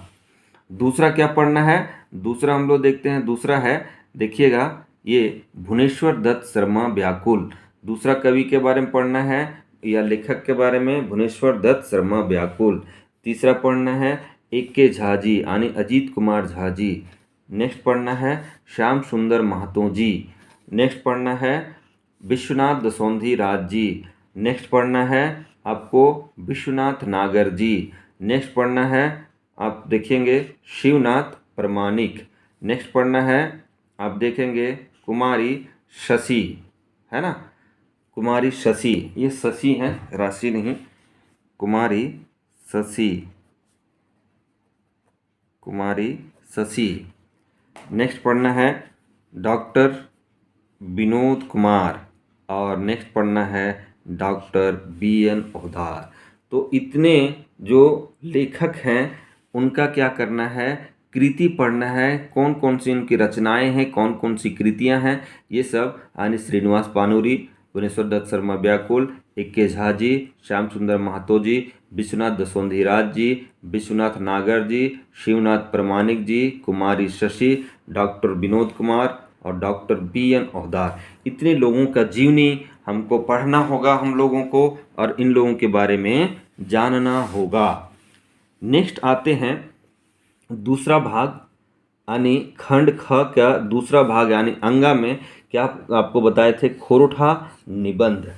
दूसरा क्या पढ़ना है? दूसरा हम लोग देखते हैं। दूसरा है, देखिएगा, ये भुवनेश्वर दत्त शर्मा व्याकुल। दूसरा कवि के बारे में पढ़ना है या लेखक के बारे में, भुवनेश्वर दत्त शर्मा व्याकुल। तीसरा पढ़ना है A.K. झा जी, यानी अजीत कुमार झा जी। नेक्स्ट पढ़ना है श्याम सुंदर महतो जी। नेक्स्ट पढ़ना है विश्वनाथ दसौंधी राज जी। नेक्स्ट पढ़ना है आपको विश्वनाथ नागर जी। नेक्स्ट पढ़ना है आप देखेंगे शिवनाथ प्रमाणिक। नेक्स्ट पढ़ना है आप देखेंगे कुमारी शशि, है ना, कुमारी शशि, ये शशि है राशि नहीं, कुमारी शशि, कुमारी शशि। नेक्स्ट पढ़ना है डॉक्टर विनोद कुमार और नेक्स्ट पढ़ना है डॉक्टर BN ओहदार। तो इतने जो लेखक हैं उनका क्या करना है, कृति पढ़ना है, कौन कौन सी उनकी रचनाएं हैं, कौन कौन सी कृतियां हैं, ये सब यानी श्रीनिवास पानुरी, भुवनेश्वर दत्त शर्मा व्याकुल, A.K. झा जी, श्याम सुंदर महतो जी, विश्वनाथ दसौंधी राज जी, विश्वनाथ नागर जी, शिवनाथ प्रमाणिक जी, कुमारी शशि, डॉक्टर विनोद कुमार और डॉक्टर BN ओहदार, इतने लोगों का जीवनी हमको पढ़ना होगा हम लोगों को और इन लोगों के बारे में जानना होगा। नेक्स्ट आते हैं दूसरा भाग यानी खंड ख का दूसरा भाग यानी अंगा में क्या आपको बताए थे, खोरठा निबंध।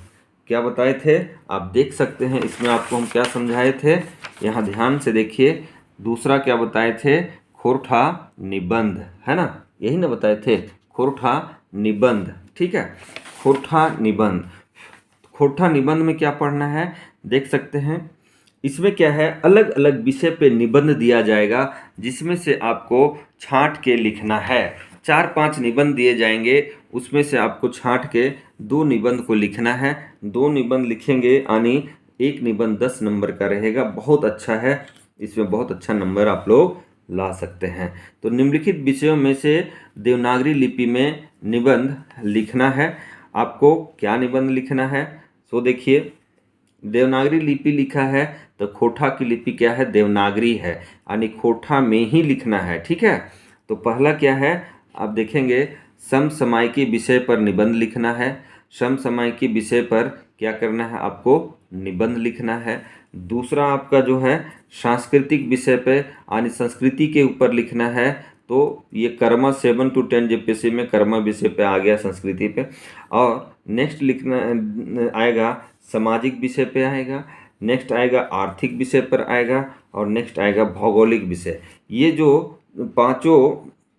क्या बताए थे आप देख सकते हैं, इसमें आपको हम क्या समझाए थे, यहाँ ध्यान से देखिए। दूसरा क्या बताए थे, खोरठा निबंध, है ना, यही ना बताए थे, खोरठा निबंध, ठीक है। खोरठा निबंध, खोरठा निबंध में क्या पढ़ना है देख सकते हैं। इसमें क्या है, अलग अलग विषय पे निबंध दिया जाएगा जिसमें से आपको छांट के लिखना है। 4-5 निबंध दिए जाएंगे, उसमें से आपको छांट के 2 निबंध को लिखना है। 2 निबंध लिखेंगे यानी एक निबंध 10 नंबर का रहेगा, बहुत अच्छा है, इसमें बहुत अच्छा नंबर आप लोग ला सकते हैं। तो निम्नलिखित विषयों में से देवनागरी लिपि में निबंध लिखना है। आपको क्या निबंध लिखना है, सो देखिए, देवनागरी लिपि लिखा है तो खोरठा की लिपि क्या है, देवनागरी है, यानी खोरठा में ही लिखना है, ठीक है। तो पहला क्या है आप देखेंगे, समसामयिकी विषय पर निबंध लिखना है। समसामयिकी विषय पर क्या करना है, आपको निबंध लिखना है। दूसरा आपका जो है सांस्कृतिक विषय पे यानी संस्कृति के ऊपर लिखना है। तो ये कर्मा 7 to 10 JPSC में कर्मा विषय पे आ गया, संस्कृति पे। और नेक्स्ट लिखना आएगा सामाजिक विषय पे आएगा, नेक्स्ट आएगा आर्थिक विषय पर आएगा और नेक्स्ट आएगा भौगोलिक विषय। ये जो 5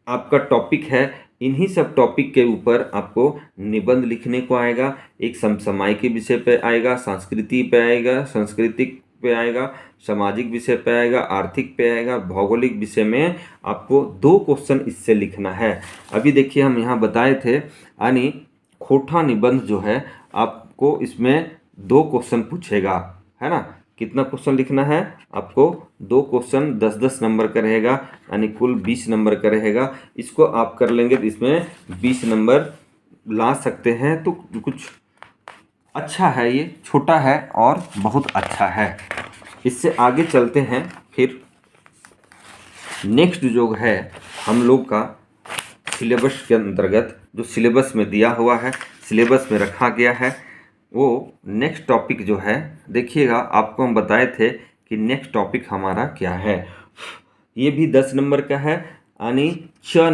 आपका टॉपिक है, इन्हीं सब टॉपिक के ऊपर आपको निबंध लिखने को आएगा। एक समसामयिकी विषय पे आएगा, संस्कृति पे आएगा, सांस्कृतिक पे आएगा, सामाजिक विषय पे आएगा, आर्थिक पे आएगा, भौगोलिक विषय में आपको 2 क्वेश्चन इससे लिखना है। अभी देखिए हम यहाँ बताए थे, यानी खोरठा निबंध जो है आपको इसमें 2 क्वेश्चन पूछेगा, है ना। कितना क्वेश्चन लिखना है आपको, 2 क्वेश्चन 10-10 नंबर का रहेगा, यानी कुल 20 नंबर का रहेगा। इसको आप कर लेंगे तो इसमें 20 नंबर ला सकते हैं। तो कुछ अच्छा है, ये छोटा है और बहुत अच्छा है। इससे आगे चलते हैं, फिर नेक्स्ट जो है हम लोग का सिलेबस के अंतर्गत जो सिलेबस में दिया हुआ है, सिलेबस में रखा गया है, वो नेक्स्ट टॉपिक जो है देखिएगा। आपको हम बताए थे कि नेक्स्ट टॉपिक हमारा क्या है, ये भी 10 नंबर का है, यानी 6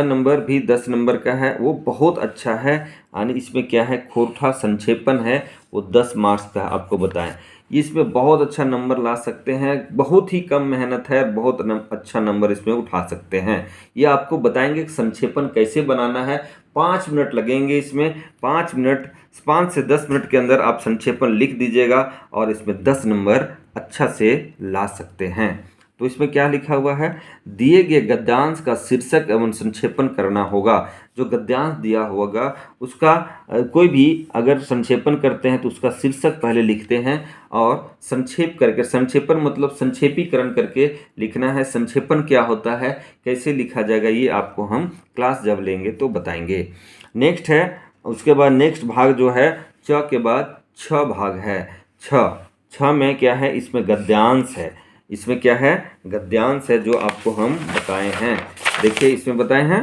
नंबर भी 10 नंबर का है, वो बहुत अच्छा है। यानी इसमें क्या है, खोरठा संक्षेपण है, वो 10 मार्क्स का आपको बताएं। इसमें बहुत अच्छा नंबर ला सकते हैं, बहुत ही कम मेहनत है, बहुत अच्छा नंबर इसमें उठा सकते हैं। ये आपको बताएंगे कि संक्षेपण कैसे बनाना है। 5 मिनट लगेंगे इसमें, 5 से 10 मिनट के अंदर आप संक्षेपण लिख दीजिएगा और इसमें 10 नंबर अच्छा से ला सकते हैं। तो इसमें क्या लिखा हुआ है, दिए गए गद्यांश का शीर्षक एवं संक्षेपण करना होगा। जो गद्यांश दिया होगा उसका कोई भी अगर संक्षेपण करते हैं तो उसका शीर्षक पहले लिखते हैं और संक्षेप करके, संक्षेपण मतलब संक्षेपीकरण करके लिखना है। संक्षेपण क्या होता है, कैसे लिखा जाएगा, ये आपको हम क्लास जब लेंगे तो बताएंगे। नेक्स्ट है, उसके बाद नेक्स्ट भाग जो है च के बाद 6 भाग है। छ में क्या है, इसमें गद्यांश है, इसमें क्या है, गद्यांश है, जो आपको हम बताए हैं। देखिए इसमें बताए हैं,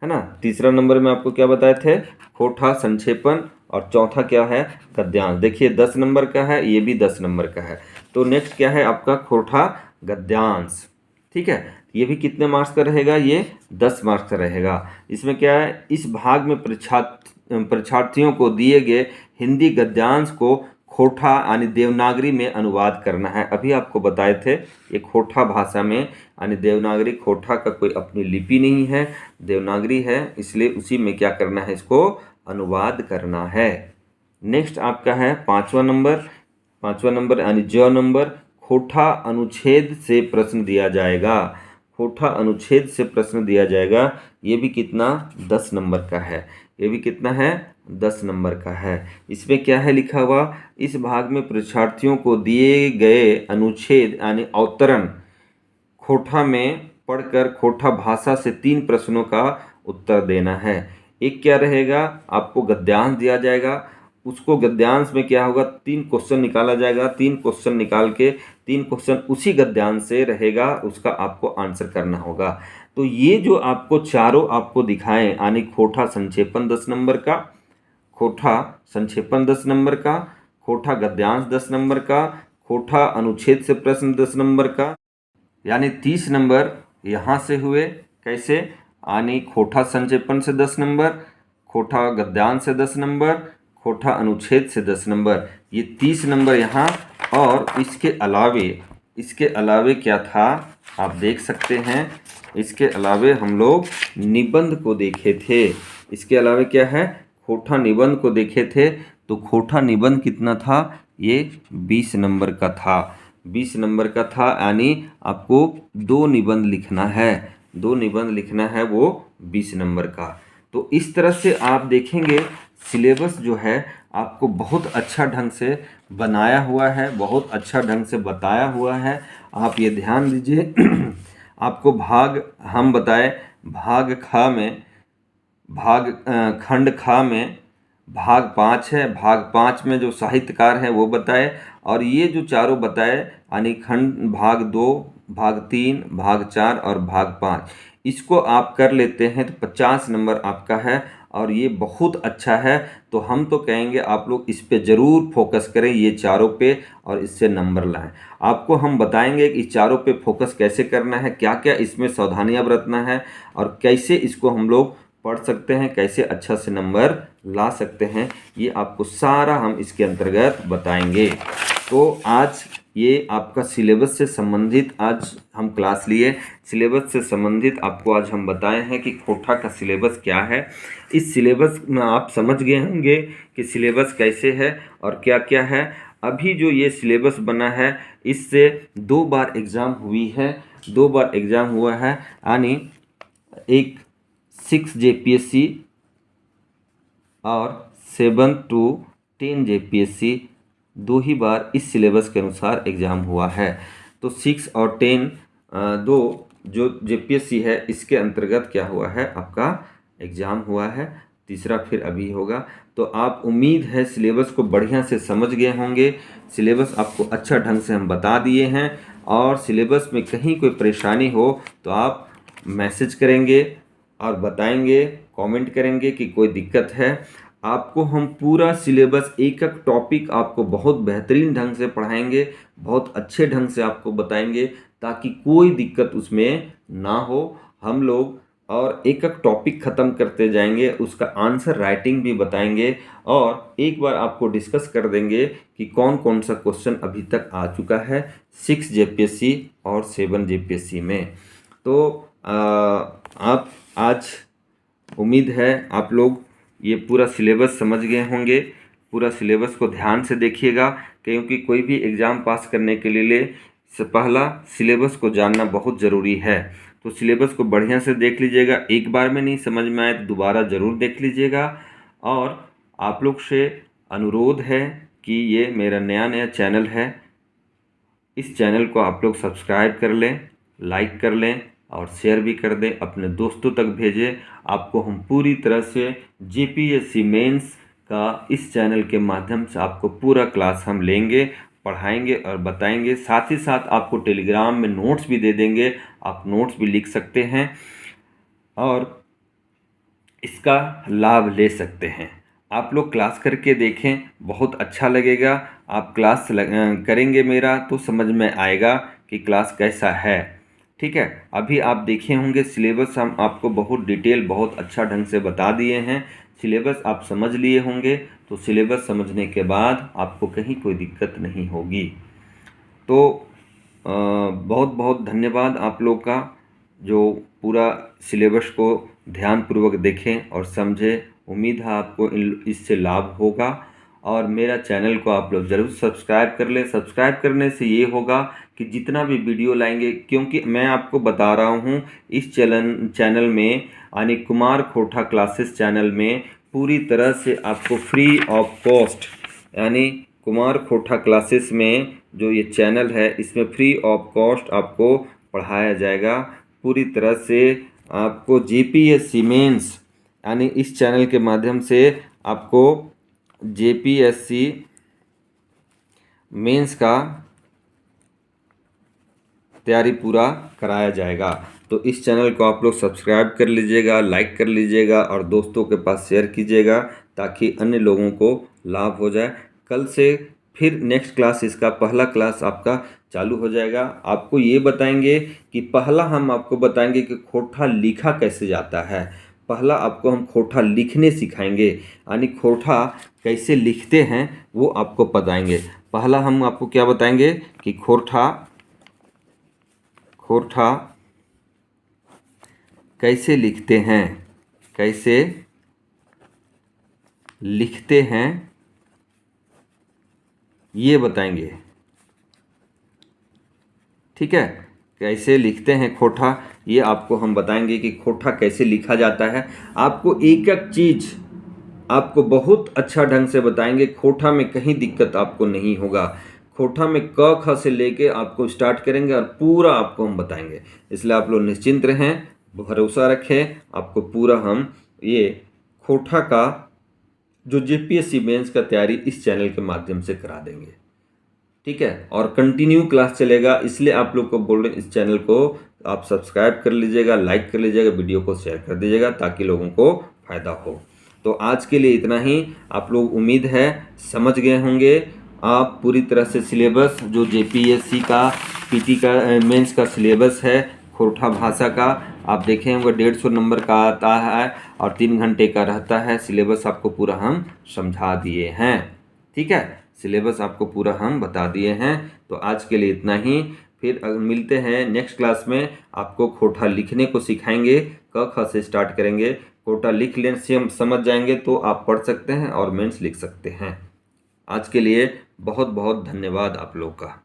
है ना। तीसरा नंबर में आपको क्या बताए थे, खोरठा संक्षेपण, और चौथा क्या है, गद्यांश। देखिए 10 नंबर का है, ये भी 10 नंबर का है। तो नेक्स्ट क्या है आपका खोरठा गद्यांश। ठीक है। ये भी कितने मार्क्स का रहेगा, ये 10 मार्क्स का रहेगा। इसमें क्या है, इस भाग में परीक्षार्थियों को दिए गए हिंदी गद्यांश को खोटा यानी देवनागरी में अनुवाद करना है। अभी आपको बताए थे ये खोटा भाषा में यानी देवनागरी, खोटा का कोई अपनी लिपि नहीं है, देवनागरी है, इसलिए उसी में क्या करना है, इसको अनुवाद करना है। नेक्स्ट आपका है 5वां नंबर यानी ज नंबर, खोटा अनुच्छेद से प्रश्न दिया जाएगा। खोटा अनुच्छेद से प्रश्न दिया जाएगा। ये भी कितना, 10 नंबर का है। ये भी कितना है, 10 नंबर का है। इसमें क्या है लिखा हुआ, इस भाग में परीक्षार्थियों को दिए गए अनुच्छेद यानी अवतरण खोटा में पढ़कर खोटा भाषा से 3 प्रश्नों का उत्तर देना है। एक क्या रहेगा, आपको गद्यांश दिया जाएगा, उसको गद्यांश में क्या होगा, 3 क्वेश्चन निकाला जाएगा। 3 क्वेश्चन निकाल के 3 क्वेश्चन उसी गद्यांश से रहेगा, उसका आपको आंसर करना होगा। तो ये जो आपको चारों आपको दिखाएं यानी खोटा संक्षेपण 10 नंबर का, खोटा संक्षेपण 10 नंबर का, खोटा गद्यांश 10 नंबर का, खोटा अनुच्छेद से प्रश्न 10 नंबर का, यानी 30 नंबर यहाँ से हुए। कैसे, यानी खोटा संक्षेपण से 10 नंबर, खोटा गद्यांश से 10 नंबर, खोटा अनुच्छेद से 10 नंबर, ये 30 नंबर यहाँ। और इसके अलावे क्या था, आप देख सकते हैं, इसके अलावे हम लोग निबंध को देखे थे। इसके अलावे क्या है, खोटा निबंध को देखे थे। तो खोटा निबंध कितना था, ये 20 नंबर का था। 20 नंबर का था, यानी आपको 2 निबंध लिखना है। 2 निबंध लिखना है, वो 20 नंबर का। तो इस तरह से आप देखेंगे सिलेबस जो है आपको बहुत अच्छा ढंग से बनाया हुआ है, बहुत अच्छा ढंग से बताया हुआ है। आप ये ध्यान दीजिए आपको भाग हम बताए, भाग खा में, खंड खा में भाग 5 है। भाग 5 में जो साहित्यकार है वो बताए, और ये जो चारों बताए यानी खंड भाग 2, भाग 3, भाग 4 और भाग 5, इसको आप कर लेते हैं तो 50 नंबर आपका है, और ये बहुत अच्छा है। तो हम तो कहेंगे आप लोग इस पे ज़रूर फोकस करें, ये चारों पे, और इससे नंबर लाएं। आपको हम बताएंगे कि चारों पे फोकस कैसे करना है, क्या क्या इसमें सावधानियां बरतना है, और कैसे इसको हम लोग पढ़ सकते हैं, कैसे अच्छा से नंबर ला सकते हैं, ये आपको सारा हम इसके अंतर्गत बताएंगे। तो आज ये आपका सिलेबस से संबंधित आज हम क्लास लिए। सिलेबस से संबंधित आपको आज हम बताए हैं कि खोटा का सिलेबस क्या है। इस सिलेबस में आप समझ गए होंगे कि सिलेबस कैसे है और क्या क्या है। अभी जो ये सिलेबस बना है, इससे 2 बार एग्ज़ाम हुई है, 2 बार एग्ज़ाम हुआ है, यानी एक 6 JPSC और 7 to 10 JPSC, 2 ही बार इस सिलेबस के अनुसार एग्ज़ाम हुआ है। तो 6 और 10 दो जो JPSC है इसके अंतर्गत क्या हुआ है, आपका एग्ज़ाम हुआ है। तीसरा फिर अभी होगा। तो आप उम्मीद है सिलेबस को बढ़िया से समझ गए होंगे। सिलेबस आपको अच्छा ढंग से हम बता दिए हैं, और सिलेबस में कहीं कोई परेशानी हो तो आप मैसेज करेंगे और बताएंगे, कमेंट करेंगे कि कोई दिक्कत है। आपको हम पूरा सिलेबस, एक एक टॉपिक आपको बहुत बेहतरीन ढंग से पढ़ाएंगे, बहुत अच्छे ढंग से आपको बताएंगे, ताकि कोई दिक्कत उसमें ना हो। हम लोग और एक एक टॉपिक ख़त्म करते जाएंगे, उसका आंसर राइटिंग भी बताएंगे, और एक बार आपको डिस्कस कर देंगे कि कौन कौन सा क्वेश्चन अभी तक आ चुका है 6 JPSC और 7 JPSC में। तो आप आज उम्मीद है आप लोग ये पूरा सिलेबस समझ गए होंगे। पूरा सिलेबस को ध्यान से देखिएगा, क्योंकि कोई भी एग्ज़ाम पास करने के लिए से पहला सिलेबस को जानना बहुत ज़रूरी है। तो सिलेबस को बढ़िया से देख लीजिएगा, एक बार में नहीं समझ में आए तो दोबारा ज़रूर देख लीजिएगा। और आप लोग से अनुरोध है कि ये मेरा नया चैनल है, इस चैनल को आप लोग सब्सक्राइब कर लें, लाइक कर लें और शेयर भी कर दें, अपने दोस्तों तक भेजें। आपको हम पूरी तरह से JPSC मेंस का इस चैनल के माध्यम से आपको पूरा क्लास हम लेंगे, पढ़ाएंगे और बताएंगे। साथ ही साथ आपको टेलीग्राम में नोट्स भी दे देंगे, आप नोट्स भी लिख सकते हैं और इसका लाभ ले सकते हैं। आप लोग क्लास करके देखें, बहुत अच्छा लगेगा। आप क्लास करेंगे मेरा तो समझ में आएगा कि क्लास कैसा है। ठीक है। अभी आप देखे होंगे सिलेबस हम आपको बहुत डिटेल बहुत अच्छा ढंग से बता दिए हैं। सिलेबस आप समझ लिए होंगे, तो सिलेबस समझने के बाद आपको कहीं कोई दिक्कत नहीं होगी। तो बहुत बहुत धन्यवाद आप लोग का, जो पूरा सिलेबस को ध्यानपूर्वक देखें और समझें। उम्मीद है आपको इससे लाभ होगा। और मेरा चैनल को आप लोग ज़रूर सब्सक्राइब कर लें। सब्सक्राइब करने से ये होगा कि जितना भी वीडियो लाएंगे, क्योंकि मैं आपको बता रहा हूँ इस चैनल में यानी कुमार खोटा क्लासेस चैनल में पूरी तरह से आपको फ्री ऑफ कॉस्ट, यानी कुमार खोटा क्लासेस में जो ये चैनल है इसमें फ्री ऑफ कॉस्ट आपको पढ़ाया जाएगा पूरी तरह से। आपको जेपीएससी मेंस, यानी इस चैनल के माध्यम से आपको जेपीएससी मेंस का तैयारी पूरा कराया जाएगा। तो इस चैनल को आप लोग सब्सक्राइब कर लीजिएगा, लाइक कर लीजिएगा और दोस्तों के पास शेयर कीजिएगा, ताकि अन्य लोगों को लाभ हो जाए। कल से फिर नेक्स्ट क्लास, इसका पहला क्लास आपका चालू हो जाएगा। आपको ये बताएंगे कि पहला हम आपको बताएंगे कि खोटा लिखा कैसे जाता है। पहला आपको हम खोटा लिखने सिखाएंगे, यानी खोटा कैसे लिखते हैं वो आपको बताएंगे। पहला हम आपको क्या बताएंगे कि खोटा कैसे लिखते हैं, कैसे लिखते हैं ये बताएंगे। ठीक है, कैसे लिखते हैं खोटा ये आपको हम बताएंगे कि खोटा कैसे लिखा जाता है। आपको एक एक चीज़ आपको बहुत अच्छा ढंग से बताएंगे। खोटा में कहीं दिक्कत आपको नहीं होगा। खोटा में क ख से लेके आपको स्टार्ट करेंगे और पूरा आपको हम बताएंगे। इसलिए आप लोग निश्चिंत रहें, भरोसा रखें। आपको पूरा हम ये खोटा का जो जेपीएससी मेंस का तैयारी इस चैनल के माध्यम से करा देंगे। ठीक है, और कंटिन्यू क्लास चलेगा। इसलिए आप लोग को बोल रहे हैं इस चैनल को आप सब्सक्राइब कर लीजिएगा, लाइक कर लीजिएगा, वीडियो को शेयर कर दीजिएगा, ताकि लोगों को फ़ायदा हो। तो आज के लिए इतना ही। आप लोग उम्मीद है समझ गए होंगे। आप पूरी तरह से सिलेबस जो जेपीएससी का पीटी का मेंस का सिलेबस है खोटा भाषा का, आप देखें होंगे 150 नंबर का आता है और 3 घंटे का रहता है। सिलेबस आपको पूरा हम समझा दिए हैं। ठीक है, सिलेबस आपको पूरा हम बता दिए हैं। तो आज के लिए इतना ही। फिर मिलते हैं नेक्स्ट क्लास में। आपको खोटा लिखने को सिखाएंगे, क ख से स्टार्ट करेंगे। खोटा लिख लेने से हम समझ जाएंगे तो आप पढ़ सकते हैं और मेंस लिख सकते हैं। आज के लिए बहुत बहुत धन्यवाद आप लोग का।